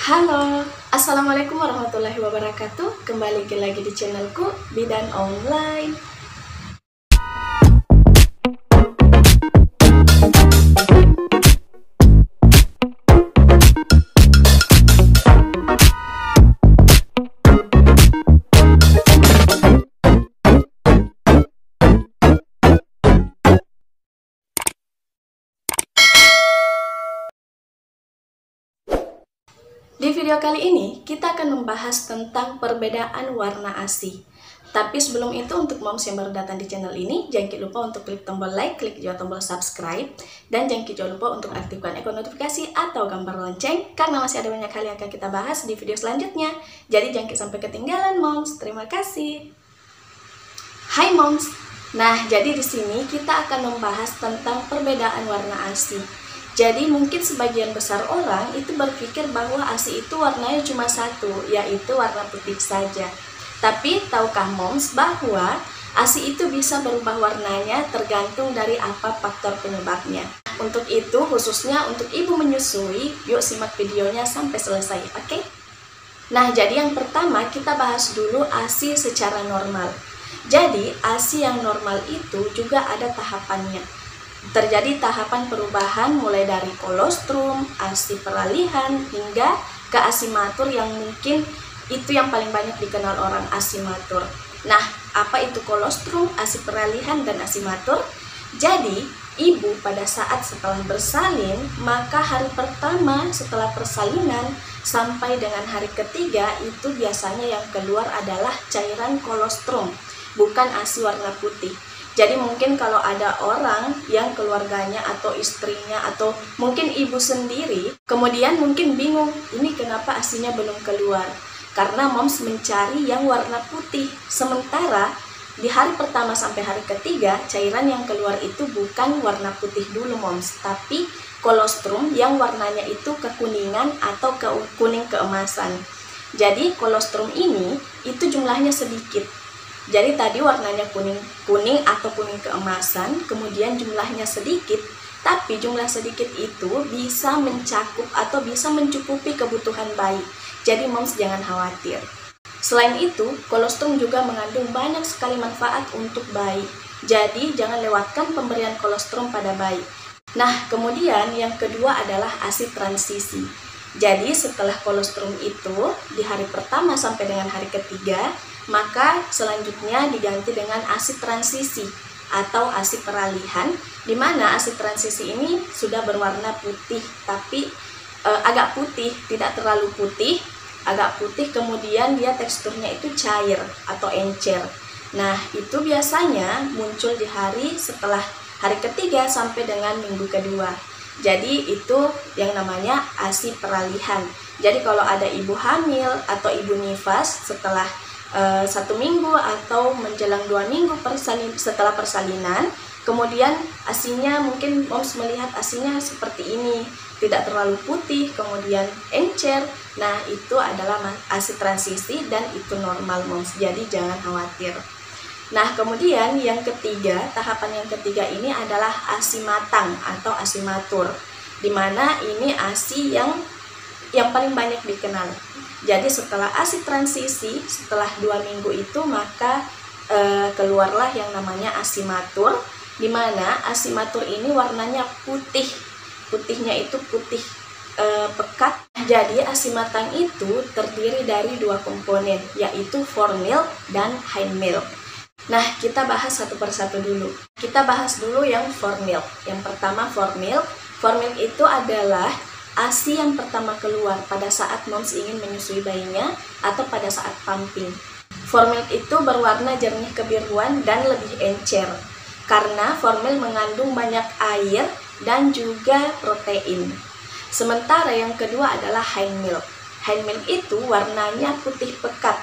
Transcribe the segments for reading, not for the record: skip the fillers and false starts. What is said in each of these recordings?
Halo, Assalamualaikum warahmatullahi wabarakatuh. Kembali lagi di channelku Bidan Online. Di video kali ini, kita akan membahas tentang perbedaan warna ASI. Tapi sebelum itu, untuk moms yang baru datang di channel ini, jangan lupa untuk klik tombol like, klik juga tombol subscribe, dan jangan lupa untuk aktifkan ikon notifikasi atau gambar lonceng, karena masih ada banyak hal yang akan kita bahas di video selanjutnya. Jadi jangan sampai ketinggalan moms. Terima kasih. Hai moms. Nah, jadi di sini kita akan membahas tentang perbedaan warna ASI. Jadi mungkin sebagian besar orang itu berpikir bahwa ASI itu warnanya cuma satu, yaitu warna putih saja. Tapi tahukah moms bahwa ASI itu bisa berubah warnanya tergantung dari apa faktor penyebabnya. Untuk itu khususnya untuk ibu menyusui, yuk simak videonya sampai selesai, oke? Nah, jadi yang pertama kita bahas dulu ASI secara normal. Jadi ASI yang normal itu juga ada tahapannya. Terjadi tahapan perubahan mulai dari kolostrum, ASI peralihan, hingga ke asimatur yang mungkin itu yang paling banyak dikenal orang, asimatur. Nah, apa itu kolostrum, ASI peralihan, dan asimatur? Jadi, ibu pada saat setelah bersalin, maka hari pertama setelah persalinan sampai dengan hari ketiga itu biasanya yang keluar adalah cairan kolostrum, bukan ASI warna putih. Jadi mungkin kalau ada orang yang keluarganya atau istrinya atau mungkin ibu sendiri, kemudian mungkin bingung, ini kenapa ASInya belum keluar? Karena moms mencari yang warna putih. Sementara di hari pertama sampai hari ketiga, cairan yang keluar itu bukan warna putih dulu moms, tapi kolostrum yang warnanya itu kekuningan atau kuning keemasan. Jadi kolostrum ini itu jumlahnya sedikit. Jadi tadi warnanya kuning atau kuning keemasan, kemudian jumlahnya sedikit, tapi jumlah sedikit itu bisa mencakup atau bisa mencukupi kebutuhan bayi. Jadi moms jangan khawatir. Selain itu, kolostrum juga mengandung banyak sekali manfaat untuk bayi. Jadi jangan lewatkan pemberian kolostrum pada bayi. Nah, kemudian yang kedua adalah ASI transisi. Jadi setelah kolostrum itu di hari pertama sampai dengan hari ketiga, maka selanjutnya diganti dengan ASI transisi atau ASI peralihan, di mana ASI transisi ini sudah berwarna putih, tapi agak putih, tidak terlalu putih, agak putih, kemudian dia teksturnya itu cair atau encer. Nah, itu biasanya muncul di hari setelah hari ketiga sampai dengan minggu kedua. Jadi itu yang namanya ASI peralihan. Jadi kalau ada ibu hamil atau ibu nifas setelah 1 minggu atau menjelang 2 minggu setelah persalinan, kemudian ASInya mungkin moms melihat ASInya seperti ini, tidak terlalu putih, kemudian encer. Nah, itu adalah ASI transisi dan itu normal moms, jadi jangan khawatir. Nah, kemudian yang ketiga, tahapan yang ketiga ini adalah ASI matang atau ASI matur, dimana ini ASI yang paling banyak dikenal. Jadi setelah ASI transisi, setelah 2 minggu itu, maka keluarlah yang namanya ASI matur, di mana ASI matur ini warnanya putih. Putihnya itu putih pekat. Jadi ASI matang itu terdiri dari 2 komponen, yaitu fore milk dan hind milk. Nah, kita bahas satu persatu dulu. Kita bahas dulu yang fore milk. Yang pertama fore milk. Fore milk itu adalah ASI yang pertama keluar pada saat moms ingin menyusui bayinya atau pada saat pumping. Fore milk itu berwarna jernih kebiruan dan lebih encer karena fore milk mengandung banyak air dan juga protein. Sementara yang kedua adalah hind milk. Hind milk itu warnanya putih pekat.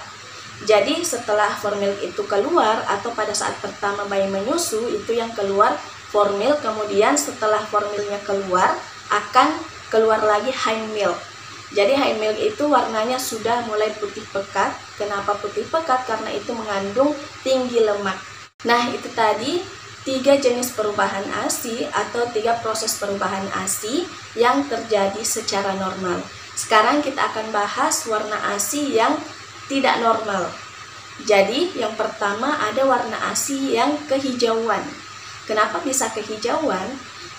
Jadi setelah fore milk itu keluar atau pada saat pertama bayi menyusu itu yang keluar fore milk, kemudian setelah fore milknya keluar akan keluar lagi hind milk. Jadi hind milk itu warnanya sudah mulai putih pekat. Kenapa putih pekat? Karena itu mengandung tinggi lemak. Nah, itu tadi 3 jenis perubahan ASI atau 3 proses perubahan ASI yang terjadi secara normal. Sekarang kita akan bahas warna ASI yang tidak normal. Jadi yang pertama ada warna ASI yang kehijauan. Kenapa bisa kehijauan?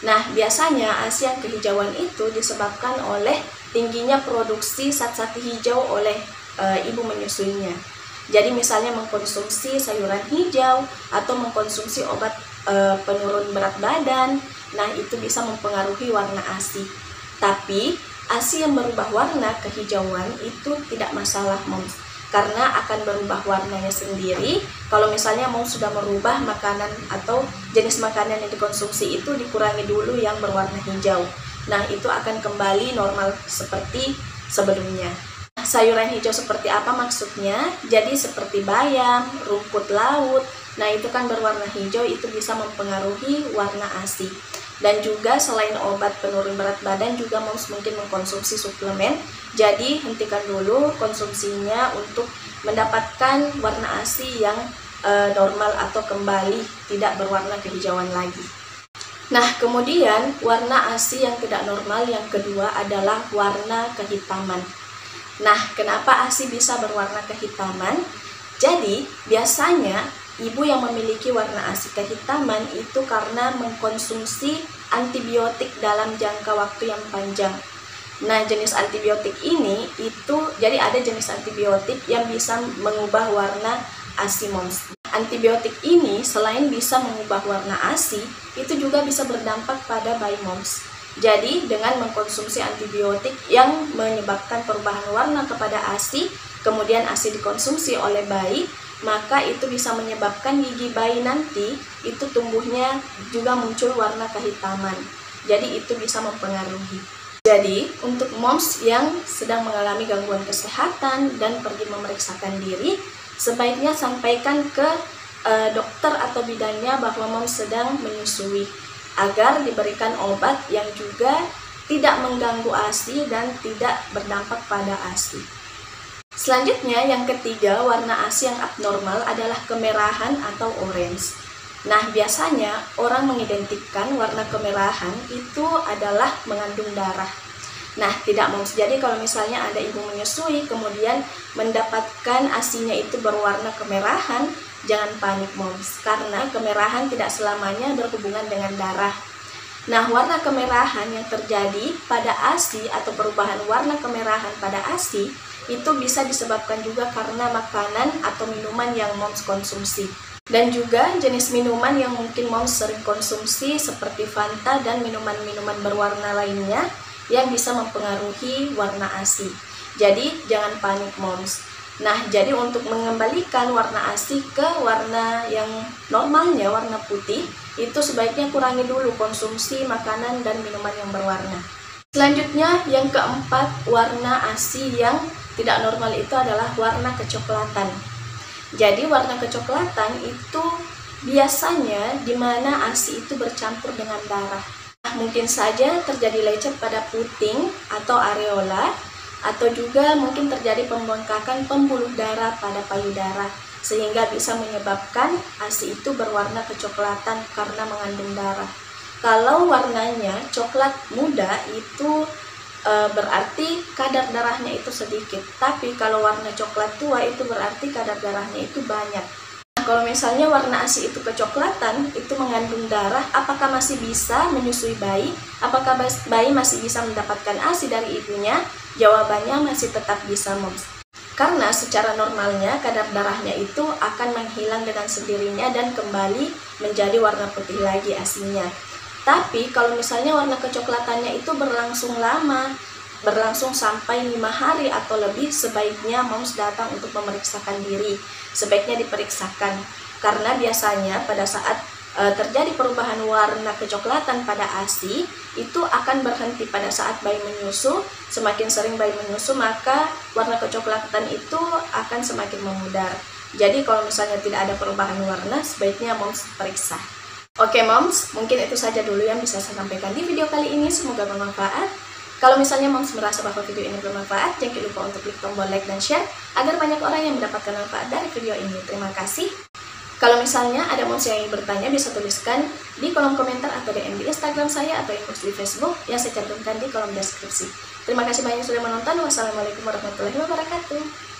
Nah, biasanya ASI yang kehijauan itu disebabkan oleh tingginya produksi zat-zat hijau oleh ibu menyusuinya. Jadi misalnya mengkonsumsi sayuran hijau atau mengkonsumsi obat penurun berat badan, nah itu bisa mempengaruhi warna ASI. Tapi ASI yang berubah warna kehijauan itu tidak masalah, Moms, karena akan berubah warnanya sendiri. Kalau misalnya Moms sudah merubah makanan atau jenis makanan yang dikonsumsi itu dikurangi dulu yang berwarna hijau, nah itu akan kembali normal seperti sebelumnya. Sayuran hijau seperti apa maksudnya? Jadi seperti bayam, rumput laut, nah itu kan berwarna hijau, itu bisa mempengaruhi warna ASI. Dan juga selain obat penurun berat badan juga Moms mungkin mengkonsumsi suplemen. Jadi hentikan dulu konsumsinya untuk mendapatkan warna ASI yang normal atau kembali tidak berwarna kehijauan lagi. Nah, kemudian warna ASI yang tidak normal yang kedua adalah warna kehitaman. Nah, kenapa ASI bisa berwarna kehitaman? Jadi, biasanya ibu yang memiliki warna ASI kehitaman itu karena mengkonsumsi antibiotik dalam jangka waktu yang panjang. Nah, jenis antibiotik ini itu, jadi ada jenis antibiotik yang bisa mengubah warna ASI, Moms. Antibiotik ini selain bisa mengubah warna ASI, itu juga bisa berdampak pada bayi, Moms. Jadi, dengan mengkonsumsi antibiotik yang menyebabkan perubahan warna kepada ASI, kemudian ASI dikonsumsi oleh bayi, maka itu bisa menyebabkan gigi bayi nanti itu tumbuhnya juga muncul warna kehitaman. Jadi, itu bisa mempengaruhi. Jadi, untuk moms yang sedang mengalami gangguan kesehatan dan pergi memeriksakan diri, sebaiknya sampaikan ke dokter atau bidannya bahwa moms sedang menyusui, agar diberikan obat yang juga tidak mengganggu ASI dan tidak berdampak pada ASI. Selanjutnya, yang ketiga, warna ASI yang abnormal adalah kemerahan atau orange. Nah, biasanya orang mengidentikan warna kemerahan itu adalah mengandung darah. Nah, tidak, Moms. Jadi kalau misalnya ada ibu menyusui kemudian mendapatkan ASI-nya itu berwarna kemerahan, jangan panik, Moms, karena kemerahan tidak selamanya berhubungan dengan darah. Nah, warna kemerahan yang terjadi pada ASI atau perubahan warna kemerahan pada ASI itu bisa disebabkan juga karena makanan atau minuman yang Moms konsumsi. Dan juga jenis minuman yang mungkin Moms sering konsumsi seperti Fanta dan minuman-minuman berwarna lainnya yang bisa mempengaruhi warna ASI. Jadi jangan panik, Moms. Nah, jadi untuk mengembalikan warna ASI ke warna yang normalnya, warna putih, itu sebaiknya kurangi dulu konsumsi makanan dan minuman yang berwarna. Selanjutnya, yang keempat, warna ASI yang tidak normal itu adalah warna kecoklatan. Jadi warna kecoklatan itu biasanya di mana ASI itu bercampur dengan darah. Mungkin saja terjadi lecet pada puting atau areola, atau juga mungkin terjadi pembengkakan pembuluh darah pada payudara, sehingga bisa menyebabkan ASI itu berwarna kecoklatan karena mengandung darah. Kalau warnanya coklat muda itu berarti kadar darahnya itu sedikit, tapi kalau warna coklat tua itu berarti kadar darahnya itu banyak. Nah, kalau misalnya warna ASI itu kecoklatan, itu mengandung darah, apakah masih bisa menyusui bayi? Apakah bayi masih bisa mendapatkan ASI dari ibunya? Jawabannya masih tetap bisa, Moms. Karena secara normalnya kadar darahnya itu akan menghilang dengan sendirinya dan kembali menjadi warna putih lagi ASI-nya. Tapi kalau misalnya warna kecoklatannya itu berlangsung lama, berlangsung sampai 5 hari atau lebih, sebaiknya Moms datang untuk memeriksakan diri. Sebaiknya diperiksakan, karena biasanya pada saat terjadi perubahan warna kecoklatan pada ASI, itu akan berhenti pada saat bayi menyusu. Semakin sering bayi menyusu, maka warna kecoklatan itu akan semakin memudar. Jadi kalau misalnya tidak ada perubahan warna, sebaiknya Moms periksa. Oke, Moms, mungkin itu saja dulu yang bisa saya sampaikan di video kali ini. Semoga bermanfaat. Kalau misalnya Moms merasa bahwa video ini bermanfaat, jangan lupa untuk klik tombol like dan share agar banyak orang yang mendapatkan manfaat dari video ini. Terima kasih. Kalau misalnya ada moms yang ingin bertanya, bisa tuliskan di kolom komentar atau DM di Instagram saya atau inbox di Facebook yang saya cantumkan di kolom deskripsi. Terima kasih banyak sudah menonton. Wassalamualaikum warahmatullahi wabarakatuh.